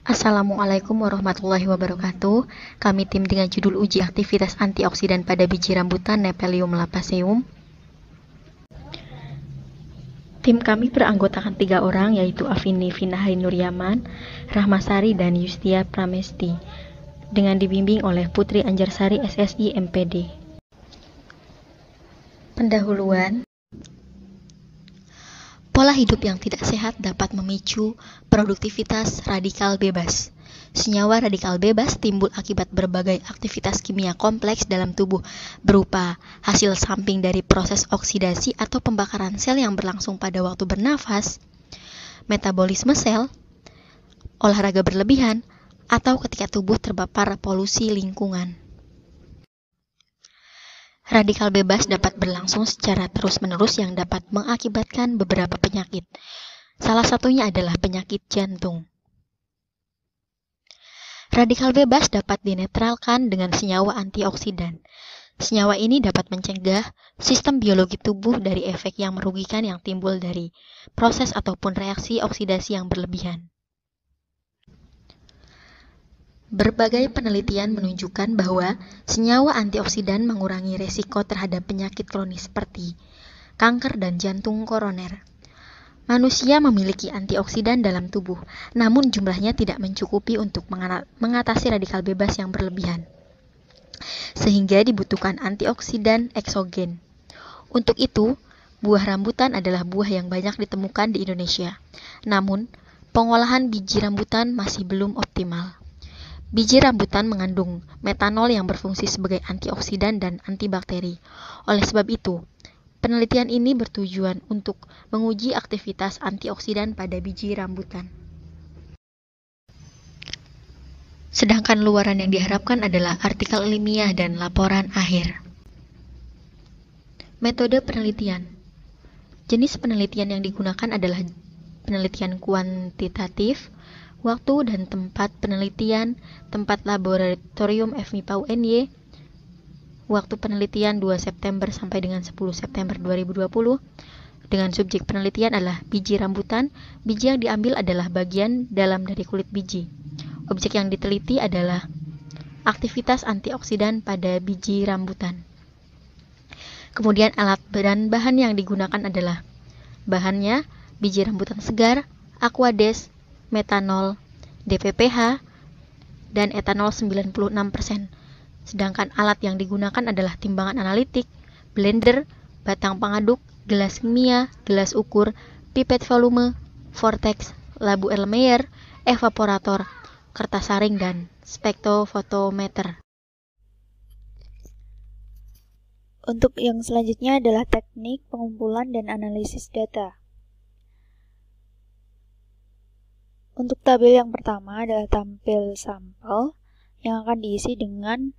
Assalamualaikum warahmatullahi wabarakatuh. Kami tim dengan judul uji aktivitas antioksidan pada biji rambutan Nephelium lapaceum. Tim kami beranggotakan 3 orang, yaitu Afini Finahai Nuryaman, Rahmasari, dan Yustia Pramesti, dengan dibimbing oleh Putri Anjarsari SSI MPD. Pendahuluan. Pola hidup yang tidak sehat dapat memicu produktivitas radikal bebas. Senyawa radikal bebas timbul akibat berbagai aktivitas kimia kompleks dalam tubuh berupa hasil samping dari proses oksidasi atau pembakaran sel yang berlangsung pada waktu bernafas, metabolisme sel, olahraga berlebihan, atau ketika tubuh terpapar polusi lingkungan. Radikal bebas dapat berlangsung secara terus-menerus yang dapat mengakibatkan beberapa penyakit. Salah satunya adalah penyakit jantung. Radikal bebas dapat dinetralkan dengan senyawa antioksidan. Senyawa ini dapat mencegah sistem biologi tubuh dari efek yang merugikan yang timbul dari proses ataupun reaksi oksidasi yang berlebihan. Berbagai penelitian menunjukkan bahwa senyawa antioksidan mengurangi resiko terhadap penyakit kronis seperti kanker dan jantung koroner. Manusia memiliki antioksidan dalam tubuh, namun jumlahnya tidak mencukupi untuk mengatasi radikal bebas yang berlebihan, sehingga dibutuhkan antioksidan eksogen. Untuk itu, buah rambutan adalah buah yang banyak ditemukan di Indonesia. Namun, pengolahan biji rambutan masih belum optimal. Biji rambutan mengandung metanol yang berfungsi sebagai antioksidan dan antibakteri. Oleh sebab itu, penelitian ini bertujuan untuk menguji aktivitas antioksidan pada biji rambutan. Sedangkan luaran yang diharapkan adalah artikel ilmiah dan laporan akhir. Metode penelitian. Jenis penelitian yang digunakan adalah penelitian kuantitatif, waktu dan tempat penelitian, tempat laboratorium FMIPA UNY, waktu penelitian 2 September sampai dengan 10 September 2020, dengan subjek penelitian adalah biji rambutan. Biji yang diambil adalah bagian dalam dari kulit biji. Objek yang diteliti adalah aktivitas antioksidan pada biji rambutan. Kemudian alat dan bahan yang digunakan adalah bahannya biji rambutan segar, aquades, metanol, DPPH, dan etanol 96%. Sedangkan alat yang digunakan adalah timbangan analitik, blender, batang pengaduk, gelas kimia, gelas ukur, pipet volume, vortex, labu Erlenmeyer, evaporator, kertas saring, dan spektrofotometer. Untuk yang selanjutnya adalah teknik pengumpulan dan analisis data. Untuk tabel yang pertama adalah tabel sampel yang akan diisi dengan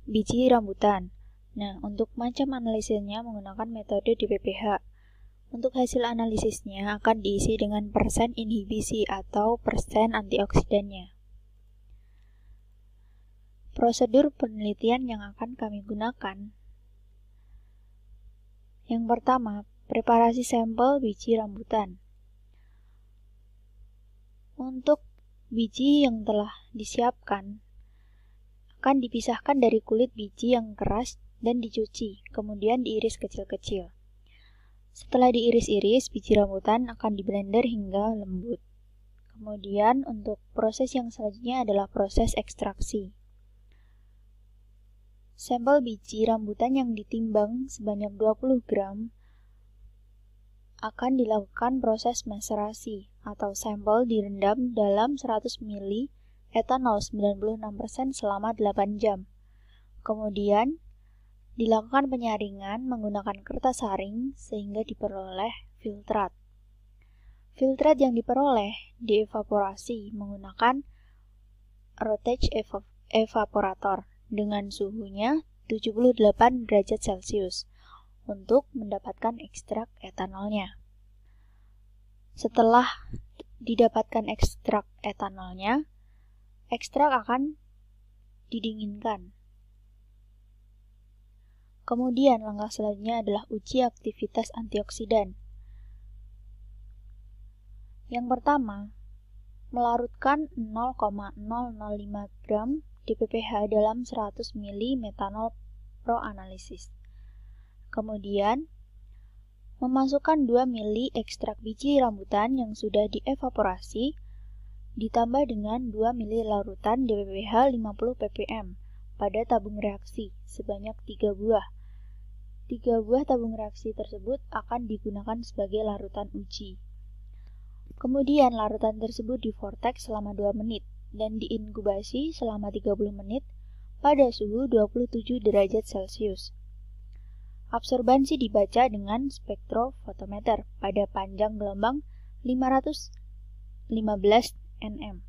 biji rambutan. Nah, untuk macam analisisnya menggunakan metode DPPH. Untuk hasil analisisnya akan diisi dengan persen inhibisi atau persen antioksidannya. Prosedur penelitian yang akan kami gunakan. Yang pertama, preparasi sampel biji rambutan. Untuk biji yang telah disiapkan, akan dipisahkan dari kulit biji yang keras dan dicuci, kemudian diiris kecil-kecil. Setelah diiris-iris, biji rambutan akan diblender hingga lembut. Kemudian untuk proses yang selanjutnya adalah proses ekstraksi. Sampel biji rambutan yang ditimbang sebanyak 20 gram akan dilakukan proses maserasi atau sampel direndam dalam 100 ml etanol 96% selama 8 jam. Kemudian dilakukan penyaringan menggunakan kertas saring sehingga diperoleh filtrat. Filtrat yang diperoleh dievaporasi menggunakan Rotage evaporator dengan suhunya 78 derajat Celcius untuk mendapatkan ekstrak etanolnya. Setelah didapatkan ekstrak etanolnya, ekstrak akan didinginkan. Kemudian langkah selanjutnya adalah uji aktivitas antioksidan. Yang pertama, melarutkan 0,005 gram DPPH dalam 100 ml metanol proanalisis. Kemudian, memasukkan 2 ml ekstrak biji rambutan yang sudah dievaporasi ditambah dengan 2 ml larutan DPPH 50 ppm pada tabung reaksi sebanyak 3 buah. 3 buah tabung reaksi tersebut akan digunakan sebagai larutan uji. Kemudian larutan tersebut di-vortex selama 2 menit dan diinkubasi selama 30 menit pada suhu 27 derajat Celcius. Absorbansi dibaca dengan spektrofotometer pada panjang gelombang 515 nm.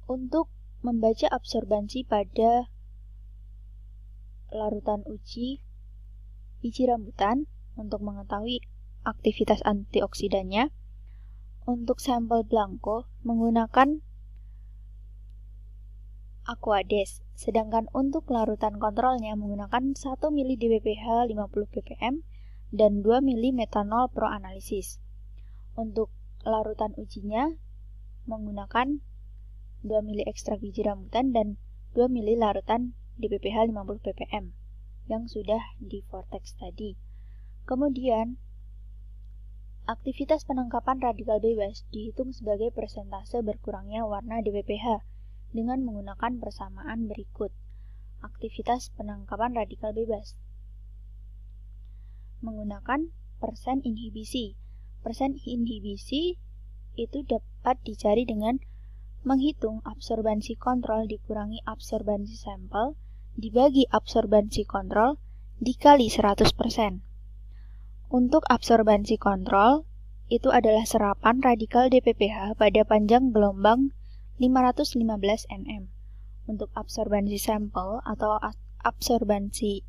Untuk membaca absorbansi pada larutan uji biji rambutan untuk mengetahui aktivitas antioksidannya, untuk sampel blanko menggunakan Aquades, sedangkan untuk larutan kontrolnya menggunakan 1 ml DPPH 50 ppm dan 2 ml metanol proanalisis. Untuk larutan ujinya menggunakan 2 ml ekstrak biji rambutan dan 2 ml larutan DPPH 50 ppm yang sudah di-vortex tadi. Kemudian, aktivitas penangkapan radikal bebas dihitung sebagai persentase berkurangnya warna DPPH dengan menggunakan persamaan berikut. Aktivitas penangkapan radikal bebas menggunakan persen inhibisi. Persen inhibisi itu dapat dicari dengan menghitung absorbansi kontrol dikurangi absorbansi sampel dibagi absorbansi kontrol dikali 100%. Untuk absorbansi kontrol, itu adalah serapan radikal DPPH pada panjang gelombang 515 nm. Untuk absorbansi sampel atau absorbansi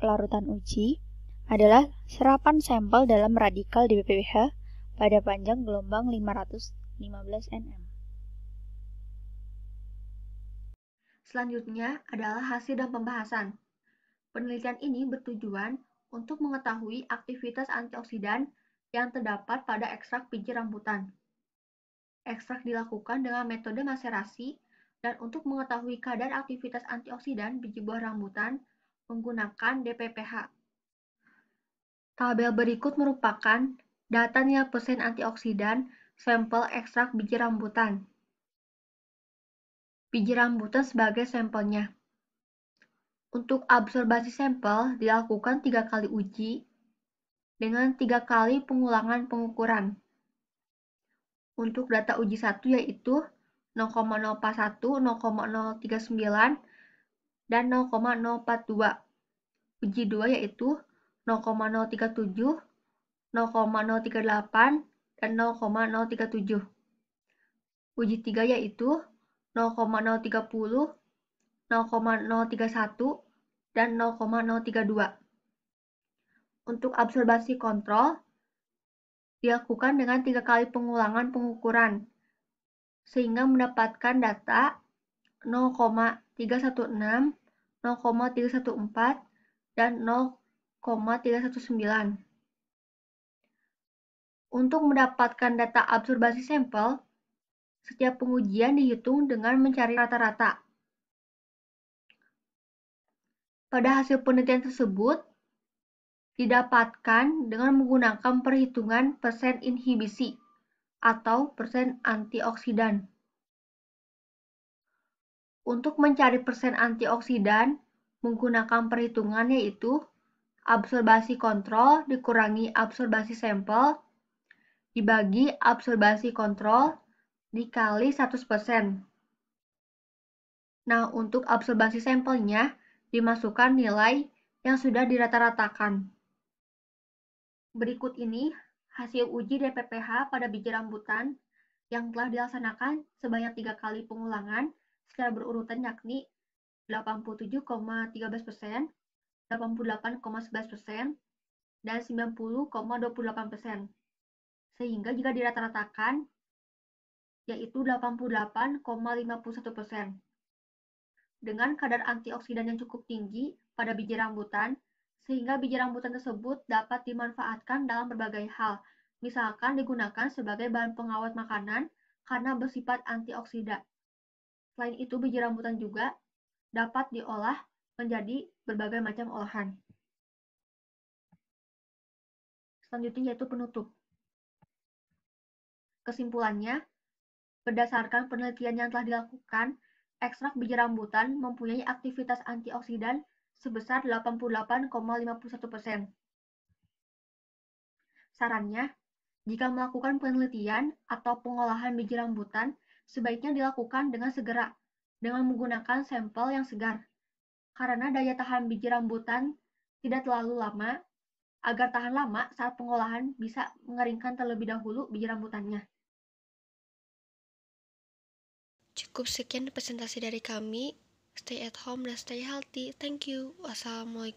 larutan uji adalah serapan sampel dalam radikal DPPH pada panjang gelombang 515 nm. Selanjutnya adalah hasil dan pembahasan. Penelitian ini bertujuan untuk mengetahui aktivitas antioksidan yang terdapat pada ekstrak biji rambutan. Ekstrak dilakukan dengan metode maserasi dan untuk mengetahui kadar aktivitas antioksidan biji buah rambutan menggunakan DPPH. Tabel berikut merupakan data nilai persen antioksidan sampel ekstrak biji rambutan. Biji rambutan sebagai sampelnya. Untuk absorbasi sampel dilakukan 3 kali uji dengan 3 kali pengulangan pengukuran. Untuk data uji 1 yaitu 0,041, 0,039, dan 0,042. Uji 2 yaitu 0,037, 0,038, dan 0,037. Uji 3 yaitu 0,030, 0,031, dan 0,032. Untuk absorbasi kontrol dilakukan dengan 3 kali pengulangan pengukuran sehingga mendapatkan data 0,316, 0,314, dan 0,319. Untuk mendapatkan data absorbasi sampel, setiap pengujian dihitung dengan mencari rata-rata. Pada hasil penelitian tersebut, didapatkan dengan menggunakan perhitungan persen inhibisi atau persen antioksidan. Untuk mencari persen antioksidan, menggunakan perhitungan yaitu absorbasi kontrol dikurangi absorbasi sampel dibagi absorbasi kontrol dikali 100%. Nah, untuk absorbasi sampelnya, dimasukkan nilai yang sudah dirata-ratakan. Berikut ini hasil uji DPPH pada biji rambutan yang telah dilaksanakan sebanyak 3 kali pengulangan secara berurutan yakni 87,13%, 88,11%, dan 90,28%. Sehingga jika dirata-ratakan yaitu 88,51%. Dengan kadar antioksidan yang cukup tinggi pada biji rambutan, sehingga biji rambutan tersebut dapat dimanfaatkan dalam berbagai hal, Misalkan digunakan sebagai bahan pengawet makanan karena bersifat antioksidan. Selain itu, biji rambutan juga dapat diolah menjadi berbagai macam olahan. Selanjutnya yaitu penutup. Kesimpulannya, berdasarkan penelitian yang telah dilakukan, ekstrak biji rambutan mempunyai aktivitas antioksidan sebesar 88,51%. Sarannya, jika melakukan penelitian atau pengolahan biji rambutan, sebaiknya dilakukan dengan segera, dengan menggunakan sampel yang segar. Karena daya tahan biji rambutan tidak terlalu lama, agar tahan lama saat pengolahan bisa mengeringkan terlebih dahulu biji rambutannya. Cukup sekian presentasi dari kami. Stay at home dan stay healthy. Thank you. Wassalamualaikum.